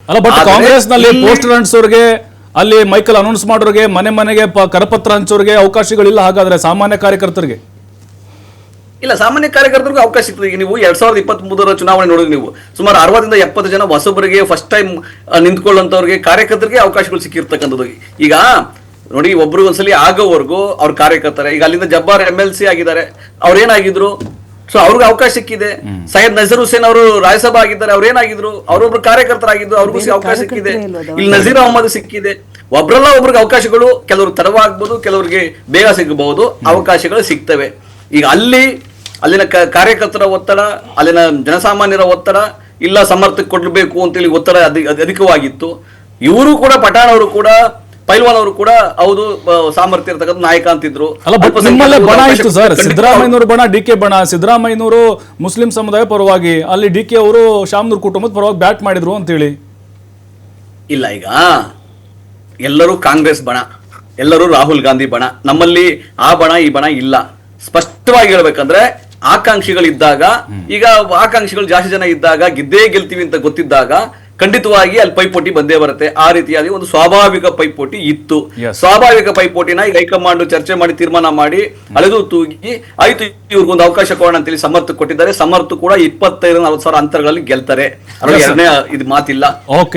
ಅಲ್ಲ, ಬಟ್ ಕಾಂಗ್ರೆಸ್ ನಲ್ಲಿ ಪೋಸ್ಟರ್ ಅಂಟಿಸೋರ್ಗೆ, ಅಲ್ಲಿ ಮೈಕಲ್ ಅನೌನ್ಸ್ ಮಾಡೋರಿಗೆ, ಮನೆ ಮನೆಗೆ ಕರಪತ್ರ ಹಂಚೋರಿಗೆ ಅವಕಾಶಗಳಿಲ್ಲ. ಹಾಗಾದ್ರೆ ಸಾಮಾನ್ಯ ಕಾರ್ಯಕರ್ತರಿಗೆ ಇಲ್ಲ, ಸಾಮಾನ್ಯ ಕಾರ್ಯಕರ್ತರಿಗೂ ಅವಕಾಶ ಸಿಗ್ತದೆ. ಈಗ ನೀವು 2023 ಚುನಾವಣೆ ನೋಡಿದ್ರೆ ನೀವು ಸುಮಾರು 60 ರಿಂದ 70 ಜನ ಹೊಸಬರಿಗೆ, ಫಸ್ಟ್ ಟೈಮ್ ನಿಂತ್ಕೊಳ್ಳುವಂತವ್ರಿಗೆ, ಕಾರ್ಯಕರ್ತರಿಗೆ ಅವಕಾಶಗಳು ಸಿಕ್ಕಿರ್ತಕ್ಕಂಥದ್ದು. ಈಗ ನೋಡಿ, ಒಬ್ರು ಒಂದ್ಸಲಿ ಆಗೋವರೆಗೂ ಅವ್ರ ಕಾರ್ಯಕರ್ತಾರೆ. ಈಗ ಅಲ್ಲಿಂದ ಜಬ್ಬಾರ್ MLC ಆಗಿದ್ದಾರೆ, ಅವ್ರೇನಾಗಿದ್ರು? ಸೊ ಅವ್ರಿಗೆ ಅವಕಾಶ ಸಿಕ್ಕಿದೆ. ಸೈಯದ್ ನಜೀರ್ ಹುಸೇನ್ ಅವರು ರಾಜ್ಯಸಭಾ ಆಗಿದ್ದಾರೆ, ಅವ್ರೇನಾಗಿದ್ರು? ಅವರೊಬ್ರು ಕಾರ್ಯಕರ್ತರಾಗಿದ್ದು, ಅವ್ರಿಗೂ ಅವಕಾಶ ಸಿಕ್ಕಿದೆ. ಇಲ್ಲಿ ನಜೀರ್ ಅಹಮದ್ ಸಿಕ್ಕಿದೆ. ಒಬ್ರಲ್ಲ ಒಬ್ರಿಗೆ ಅವಕಾಶಗಳು, ಕೆಲವ್ರಿಗೆ ತಡವಾಗ್ಬೋದು, ಕೆಲವರಿಗೆ ಬೇಗ ಸಿಗಬಹುದು, ಅವಕಾಶಗಳು ಸಿಗ್ತವೆ. ಈಗ ಅಲ್ಲಿನ ಕಾರ್ಯಕರ್ತರ ಒತ್ತಡ, ಅಲ್ಲಿನ ಜನಸಾಮಾನ್ಯರ ಒತ್ತಡ, ಇಲ್ಲ ಸಮರ್ಥಕ್ಕೆ ಕೊಡಬೇಕು ಅಂತೇಳಿ ಒತ್ತಡ ಅಧಿಕವಾಗಿತ್ತು. ಇವರು ಕೂಡ, ಪಠಾಣ್ ಅವರು ಕೂಡ, ಪೈಲ್ವಾನ್ ಅವರು ಕೂಡ ಹೌದು ಸಾಮರ್ಥ್ಯ ಇರತಕ್ಕಂಥ ನಾಯಕ ಅಂತಿದ್ರು. ಬಣ ಇತ್ತು ಸರ್, ಸಿದ್ದರಾಮಯ್ಯನವರು ಬಣ, DK ಬಣ. ಸಿದ್ದರಾಮಯ್ಯನವರು ಮುಸ್ಲಿಂ ಸಮುದಾಯ ಪರವಾಗಿ, ಅಲ್ಲಿ DK ಅವರು ಶಾಮನೂರ್ ಕುಟುಂಬದ ಪರವಾಗಿ ಬ್ಯಾಟ್ ಮಾಡಿದ್ರು ಅಂತೇಳಿ. ಇಲ್ಲ, ಈಗ ಎಲ್ಲರೂ ಕಾಂಗ್ರೆಸ್ ಬಣ, ಎಲ್ಲರೂ ರಾಹುಲ್ ಗಾಂಧಿ ಬಣ. ನಮ್ಮಲ್ಲಿ ಆ ಬಣ ಈ ಬಣ ಇಲ್ಲ. ಸ್ಪಷ್ಟವಾಗಿ ಹೇಳ್ಬೇಕಂದ್ರೆ ಆಕಾಂಕ್ಷಿಗಳಿದ್ದಾಗ, ಈಗ ಆಕಾಂಕ್ಷಿಗಳು ಜಾಸ್ತಿ ಜನ ಇದ್ದಾಗ, ಗೆದ್ದೇ ಗೆಲ್ತೀವಿ ಅಂತ ಗೊತ್ತಿದ್ದಾಗ ಖಂಡಿತವಾಗಿ ಅಲ್ಲಿ ಪೈಪೋಟಿ ಬಂದೇ ಬರುತ್ತೆ. ಆ ರೀತಿಯಾಗಿ ಒಂದು ಸ್ವಾಭಾವಿಕ ಪೈಪೋಟಿ ಇತ್ತು. ಸ್ವಾಭಾವಿಕ ಪೈಪೋಟಿನ ಈಗ ಹೈಕಮಾಂಡ್ ಚರ್ಚೆ ಮಾಡಿ ತೀರ್ಮಾನ ಮಾಡಿ ಅಳೆದು ತೂಗಿ ಆಯ್ತು, ಇವ್ರಿಗೊಂದು ಅವಕಾಶ ಕೊಡೋಣ ಅಂತೇಳಿ ಸಮರ್ಥ ಕೊಟ್ಟಿದ್ದಾರೆ. ಸಮರ್ಥ ಕೂಡ 25,000-40,000 ಅಂತರಗಳಲ್ಲಿ ಗೆಲ್ತಾರೆ, ಅದರಲ್ಲಿ ಎರಡನೇ ಇದು ಮಾತಿಲ್ಲ.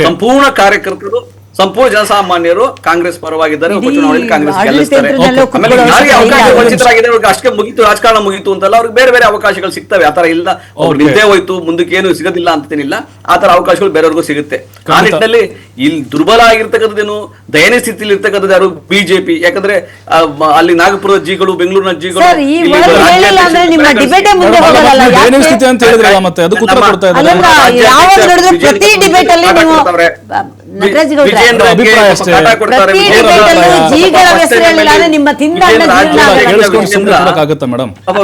ಸಂಪೂರ್ಣ ಕಾರ್ಯಕರ್ತರು, ಸಂಪೂರ್ಣ ಜನಸಾಮಾನ್ಯರು ಕಾಂಗ್ರೆಸ್ ಪರವಾಗಿದ್ದಾರೆ. ಉಪಚುನಾವಣೆಯಲ್ಲಿ ಕಾಂಗ್ರೆಸ್ ಗೆಲ್ಲಿಸ್ತಾರೆ. ಆಮೇಲೆ ಯಾರಿಗೆ ಅವಕಾಶ ವಂಚಿತರಾಗಿದೆ ಅವ್ರಿಗೆ ಅಷ್ಟೇ ಮುಗಿತು, ರಾಜಕಾರಣ ಮುಗಿತು ಅಂತಲ್ಲ, ಅವ್ರಿಗೆ ಬೇರೆ ಬೇರೆ ಅವಕಾಶಗಳು ಸಿಗ್ತವೆ. ಆತರ ಇಲ್ಲ ಅವ್ರು ನಿಂತೇ ಹೋಯ್ತು ಮುಂದಕ್ಕೆ ಏನು ಸಿಗೋದಿಲ್ಲ ಅಂತೇನಿಲ್ಲ. ಆತರ ಅವಕಾಶಗಳು ಬೇರೆಯವ್ರಿಗೂ ಸಿಗುತ್ತೆ. ಆ ನಿಟ್ಟಿನಲ್ಲಿ ಇಲ್ಲಿ ದುರ್ಬಲ ಆಗಿರ್ತಕ್ಕಂಥದ್ದೇನು, ದಯನೀಯ ಸ್ಥಿತಿಯಲ್ಲಿ ಇರ್ತಕ್ಕಂಥದ್ದು ಯಾರು? ಬಿಜೆಪಿ. ಯಾಕಂದ್ರೆ ಅಲ್ಲಿ ನಾಗಪುರದ ಜಿಗಳು, ಬೆಂಗಳೂರಿನ ಜಿಗಳು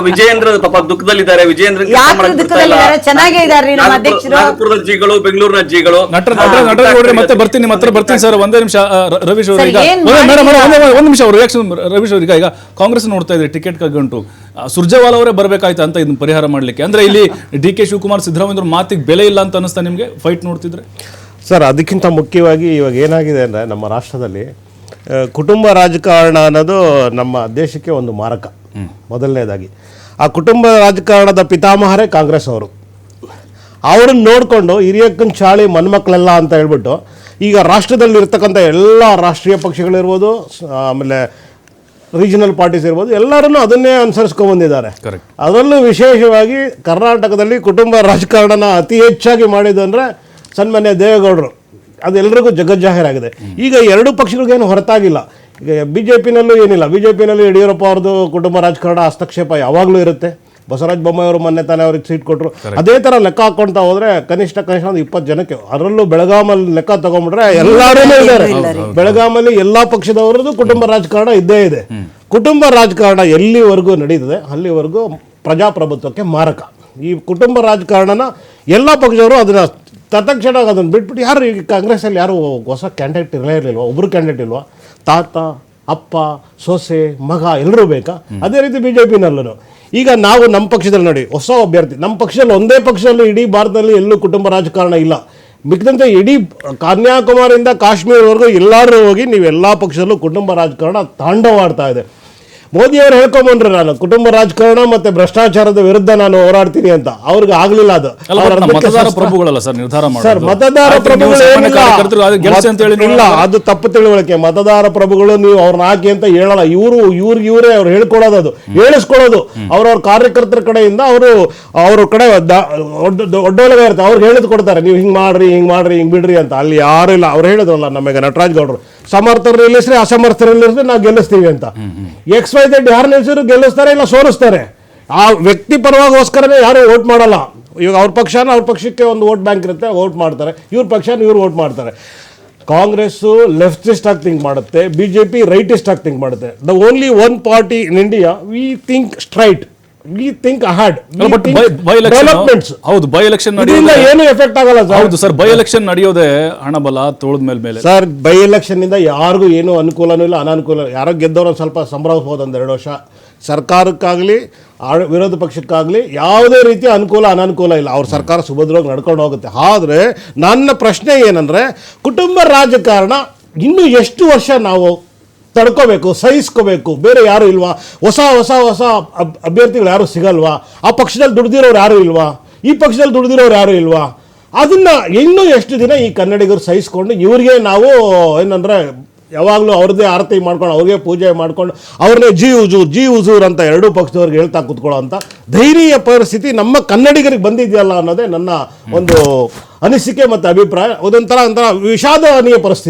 ವಿಜಯೇಂದ್ರ ಪಾಪ ದುಃಖದಲ್ಲಿದ್ದಾರೆ. ವಿಜಯೇಂದ್ರ ನಾಗಪುರದ ಜಿಗಳು, ಬೆಂಗಳೂರಿನ ಜಿಗಳು. ಮತ್ತೆ ಬರ್ತೀನಿ, ನಿಮ್ಮ ಹತ್ರ ಬರ್ತೀನಿ ಸರ್. ಒಂದೇ ನಿಮಿಷ ರವೀಶ್ ಅವರು, ಈಗ ಒಂದ್ ನಿಮಿಷ ಅವರು ರಿಯಾಕ್ಷನ್. ರವೀಶ್ ಅವ್ರಿಗೆ, ಈಗ ಕಾಂಗ್ರೆಸ್ ನೋಡ್ತಾ ಇದ್ರೆ ಟಿಕೆಟ್ ಕಗ್ಗಂಟು ಸುರ್ಜೇವಾಲ ಅವರೇ ಬರ್ಬೇಕಾಯ್ತು ಅಂತ ಇದನ್ನ ಪರಿಹಾರ ಮಾಡ್ಲಿಕ್ಕೆ. ಅಂದ್ರೆ ಇಲ್ಲಿ DK ಶಿವಕುಮಾರ್, ಸಿದ್ದರಾಮಯ್ಯ ಮಾತಿಗೆ ಬೆಲೆ ಇಲ್ಲ ಅಂತ ಅನಿಸ್ತಾ ನಿಮ್ಗೆ ಫೈಟ್ ನೋಡ್ತಿದ್ರೆ? ಸರ್, ಅದಕ್ಕಿಂತ ಮುಖ್ಯವಾಗಿ ಇವಾಗ ಏನಾಗಿದೆ ಅಂದರೆ, ನಮ್ಮ ರಾಷ್ಟ್ರದಲ್ಲಿ ಕುಟುಂಬ ರಾಜಕಾರಣ ಅನ್ನೋದು ನಮ್ಮ ದೇಶಕ್ಕೆ ಒಂದು ಮಾರಕ. ಮೊದಲನೇದಾಗಿ ಆ ಕುಟುಂಬ ರಾಜಕಾರಣದ ಪಿತಾಮಹರೇ ಕಾಂಗ್ರೆಸ್ ಅವರು. ಅವ್ರನ್ನ ನೋಡಿಕೊಂಡು ಹಿರಿಯಕ್ಕನ ಚಾಳಿ ಮನ್ಮಕ್ಳೆಲ್ಲ ಅಂತ ಹೇಳ್ಬಿಟ್ಟು ಈಗ ರಾಷ್ಟ್ರದಲ್ಲಿ ಇರ್ತಕ್ಕಂಥ ಎಲ್ಲ ರಾಷ್ಟ್ರೀಯ ಪಕ್ಷಗಳಿರ್ಬೋದು, ಆಮೇಲೆ ರೀಜನಲ್ ಪಾರ್ಟೀಸ್ ಇರ್ಬೋದು, ಎಲ್ಲರನ್ನೂ ಅದನ್ನೇ ಅನುಸರಿಸ್ಕೊಂಡ್ಬಂದಿದ್ದಾರೆ. ಅದರಲ್ಲೂ ವಿಶೇಷವಾಗಿ ಕರ್ನಾಟಕದಲ್ಲಿ ಕುಟುಂಬ ರಾಜಕಾರಣನ ಅತಿ ಹೆಚ್ಚಾಗಿ ಮಾಡಿದ್ದು ಅಂದರೆ ಸನ್ಮಾನ್ಯ ದೇವೇಗೌಡರು. ಅದೆಲ್ಲರಿಗೂ ಜಗಜ್ಜಾಹೀರಾಗಿದೆ. ಈಗ ಎರಡು ಪಕ್ಷಗಳಿಗೇನು ಹೊರತಾಗಿಲ್ಲ. ಈಗ BJPನಲ್ಲೂ ಏನಿಲ್ಲ. BJPನಲ್ಲಿ ಯಡಿಯೂರಪ್ಪ ಅವ್ರದ್ದು ಕುಟುಂಬ ರಾಜಕಾರಣ ಹಸ್ತಕ್ಷೇಪ ಯಾವಾಗಲೂ ಇರುತ್ತೆ. ಬಸವರಾಜ ಬೊಮ್ಮಾಯಿ ಅವರು ಮೊನ್ನೆ ತಾನೇ ಅವ್ರಿಗೆ ಸೀಟ್ ಕೊಟ್ಟರು. ಅದೇ ಥರ ಲೆಕ್ಕ ಹಾಕ್ಕೊಳ್ತಾ ಹೋದರೆ ಕನಿಷ್ಠ ಒಂದು 20 ಜನಕ್ಕೆ, ಅದರಲ್ಲೂ ಬೆಳಗಾಮಲ್ಲಿ ಲೆಕ್ಕ ತಗೊಂಡ್ಬಿಟ್ರೆ ಎಲ್ಲರೂ ಇದ್ದಾರೆ. ಬೆಳಗಾಮಲ್ಲಿ ಎಲ್ಲ ಪಕ್ಷದವರದ್ದು ಕುಟುಂಬ ರಾಜಕಾರಣ ಇದ್ದೇ ಇದೆ. ಕುಟುಂಬ ರಾಜಕಾರಣ ಎಲ್ಲಿವರೆಗೂ ನಡೀತದೆ ಅಲ್ಲಿವರೆಗೂ ಪ್ರಜಾಪ್ರಭುತ್ವಕ್ಕೆ ಮಾರಕ. ಈ ಕುಟುಂಬ ರಾಜಕಾರಣನ ಎಲ್ಲ ಪಕ್ಷದವರು ಅದನ್ನು ತತ್ಕ್ಷಣ ಅದನ್ನು ಬಿಟ್ಬಿಟ್ಟು, ಯಾರು ಈಗ ಕಾಂಗ್ರೆಸ್ಸಲ್ಲಿ ಯಾರು ಹೊಸ ಕ್ಯಾಂಡಿಡೇಟ್ ಇರಲಿಲ್ವ? ಒಬ್ಬರು ಕ್ಯಾಂಡಿಡೇಟ್ ಇಲ್ವಾ? ತಾತ, ಅಪ್ಪ, ಸೊಸೆ, ಮಗ ಎಲ್ಲರೂ ಬೇಕಾ? ಅದೇ ರೀತಿ BJPನಲ್ಲೂ ಈಗ ನಾವು ನಮ್ಮ ಪಕ್ಷದಲ್ಲಿ ನೋಡಿ ಹೊಸ ಅಭ್ಯರ್ಥಿ. ನಮ್ಮ ಪಕ್ಷದಲ್ಲಿ ಒಂದೇ ಪಕ್ಷದಲ್ಲಿ ಇಡೀ ಭಾರತದಲ್ಲಿ ಎಲ್ಲೂ ಕುಟುಂಬ ರಾಜಕಾರಣ ಇಲ್ಲ. ಮಿಕ್ಕಿದಂತೆ ಇಡೀ ಕನ್ಯಾಕುಮಾರಿಯಿಂದ ಕಾಶ್ಮೀರವರೆಗೂ ಎಲ್ಲರೂ ಹೋಗಿ ನೀವೆಲ್ಲ ಪಕ್ಷದಲ್ಲೂ ಕುಟುಂಬ ರಾಜಕಾರಣ ತಾಂಡವಾಡ್ತಾ ಇದೆ. ಮೋದಿಯವರು ಹೇಳ್ಕೊಂಬಂದ್ರೆ ನಾನು ಕುಟುಂಬ ರಾಜಕಾರಣ ಮತ್ತೆ ಭ್ರಷ್ಟಾಚಾರದ ವಿರುದ್ಧ ನಾನು ಹೋರಾಡ್ತೀನಿ ಅಂತ. ಅವ್ರಿಗೆ ಆಗ್ಲಿಲ್ಲ ಅದು. ಮತದಾರ ಪ್ರಭುಗಳಲ್ಲ ಸರ್ ನಿರ್ಧಾರ ಮಾಡೋದು. ಸರ್, ಮತದಾರ ಪ್ರಭುಗಳು ಇಲ್ಲ, ಅದು ತಪ್ಪು ತಿಳುವಳಿಕೆ. ಮತದಾರ ಪ್ರಭುಗಳು ನೀವು ಅವ್ರನ್ನ ಹಾಕಿ ಅಂತ ಹೇಳಲ್ಲ. ಇವರೇ ಅವ್ರು ಹೇಳ್ಕೊಡೋದು, ಅದು ಹೇಳಿಸ್ಕೊಡೋದು ಅವ್ರವ್ರ ಕಾರ್ಯಕರ್ತರ ಕಡೆಯಿಂದ. ಅವ್ರ ಕಡೆ ಒಡ್ಡೊಳಗೆ ಇರುತ್ತೆ, ಅವ್ರಿಗೆ ಹೇಳಿದ್ ಕೊಡ್ತಾರೆ, ನೀವು ಹಿಂಗ್ ಮಾಡ್ರಿ, ಹಿಂಗ್ ಬಿಡ್ರಿ ಅಂತ. ಅಲ್ಲಿ ಯಾರು ಇಲ್ಲ. ಅವ್ರು ಹೇಳಿದ್ರಲ್ಲ ನಮಗೆ ನಟರಾಜ್ ಗೌಡರು, ಸಮರ್ಥರು ನಿಲ್ಲಿಸ್ರಿ, ಅಸಮರ್ಥರು ನಿಲ್ಲಿಸ್ರಿ, ನಾವು ಗೆಲ್ಲಿಸ್ತೀವಿ ಅಂತ. XYZ ಯಾರು ನಿಲ್ಲಿಸಿದ್ರು ಗೆಲ್ಲಿಸ್ತಾರೆ, ಇಲ್ಲ ಸೋಲಿಸ್ತಾರೆ. ಆ ವ್ಯಕ್ತಿ ಪರವಾಗೋಸ್ಕರನೇ ಯಾರು ವೋಟ್ ಮಾಡಲ್ಲ. ಇವಾಗ ಅವ್ರ ಪಕ್ಷಕ್ಕೆ ಒಂದು ವೋಟ್ ಬ್ಯಾಂಕ್ ಇರುತ್ತೆ, ವೋಟ್ ಮಾಡ್ತಾರೆ. ಇವ್ರ ಪಕ್ಷನ ಇವ್ರು ವೋಟ್ ಮಾಡ್ತಾರೆ. ಕಾಂಗ್ರೆಸ್ಸು ಲೆಫ್ಟಿಸ್ಟ್ ಆಗಿ ಥಿಂಕ್ ಮಾಡುತ್ತೆ, BJP ರೈಟಿಸ್ಟ್ ಆಗಿ ಥಿಂಕ್ ಮಾಡುತ್ತೆ. The only one party in India we think straight, we think ahead. Developments. ಹೌದು, ಬೈ ಎಲೆಕ್ಷನ್ ಏನು ಎಫೆಕ್ಟ್ ಆಗಲ್ಲ ಸರ್. ಹೌದು ಸರ್, ಬೈ ಎಲೆಕ್ಷನ್ ನಡೆಯೋದೇ ಹಣಬಲ ತೋಳದ ಮೇಲೆ. ಸರ್, ಬೈ ಎಲೆಕ್ಷನ್ ಇಂದ ಯಾರಿಗೂ ಏನು ಅನುಕೂಲನೂ ಇಲ್ಲ, ಅನಾನುಕೂಲ. ಯಾರೋ ಗೆದ್ದವರು ಸ್ವಲ್ಪ ಸಂಭ್ರಮಿಸಬಹುದು 1-2 ವರ್ಷ. ಸರ್ಕಾರಕ್ಕಾಗಲಿ ವಿರೋಧ ಪಕ್ಷಕ್ಕಾಗಲಿ ಯಾವುದೇ ರೀತಿಯ ಅನುಕೂಲ ಅನಾನುಕೂಲ ಇಲ್ಲ. ಅವ್ರ ಸರ್ಕಾರ ಸುಭದ್ರವಾಗಿ ನಡ್ಕೊಂಡು ಹೋಗುತ್ತೆ. ಆದರೆ ನನ್ನ ಪ್ರಶ್ನೆ ಏನಂದರೆ, ಕುಟುಂಬ ರಾಜಕಾರಣ ಇನ್ನೂ ಎಷ್ಟು ವರ್ಷ ನಾವು ತಡ್ಕೋಬೇಕು, ಸಹಿಸ್ಕೋಬೇಕು? ಬೇರೆ ಯಾರು ಇಲ್ವಾ? ಹೊಸ ಅಭ್ಯರ್ಥಿಗಳು ಯಾರು ಸಿಗಲ್ವಾ? ಆ ಪಕ್ಷದಲ್ಲಿ ದುಡ್ದಿರೋರು ಯಾರು ಇಲ್ವಾ? ಈ ಪಕ್ಷದಲ್ಲಿ ದುಡ್ದಿರೋರು ಯಾರು ಇಲ್ವಾ? ಅದನ್ನು ಇನ್ನೂ ಎಷ್ಟು ದಿನ ಈ ಕನ್ನಡಿಗರು ಸಹಿಸ್ಕೊಂಡು ಇವರಿಗೆ ನಾವು ಏನಂದರೆ ಯಾವಾಗಲೂ ಅವ್ರದ್ದೇ ಆರತಿ ಮಾಡ್ಕೊಂಡು ಅವ್ರಿಗೆ ಪೂಜೆ ಮಾಡ್ಕೊಂಡು ಅವ್ರನ್ನೇ ಜಿ ಹುಜೂರ್ ಅಂತ ಎರಡೂ ಪಕ್ಷದವ್ರಿಗೆ ಹೇಳ್ತಾ ಕೂತ್ಕೊಳ್ಳೋ ಅಂತ ಧೈರ್ಯ ಪರಿಸ್ಥಿತಿ ನಮ್ಮ ಕನ್ನಡಿಗರಿಗೆ ಬಂದಿದೆಯಲ್ಲ ಅನ್ನೋದೇ ನನ್ನ ಒಂದು ಅನಿಸಿಕೆ ಮತ್ತು ಅಭಿಪ್ರಾಯ. ಒಂದೊಂಥರ ವಿಷಾದನೀಯ ಪರಿಸ್ಥಿತಿ.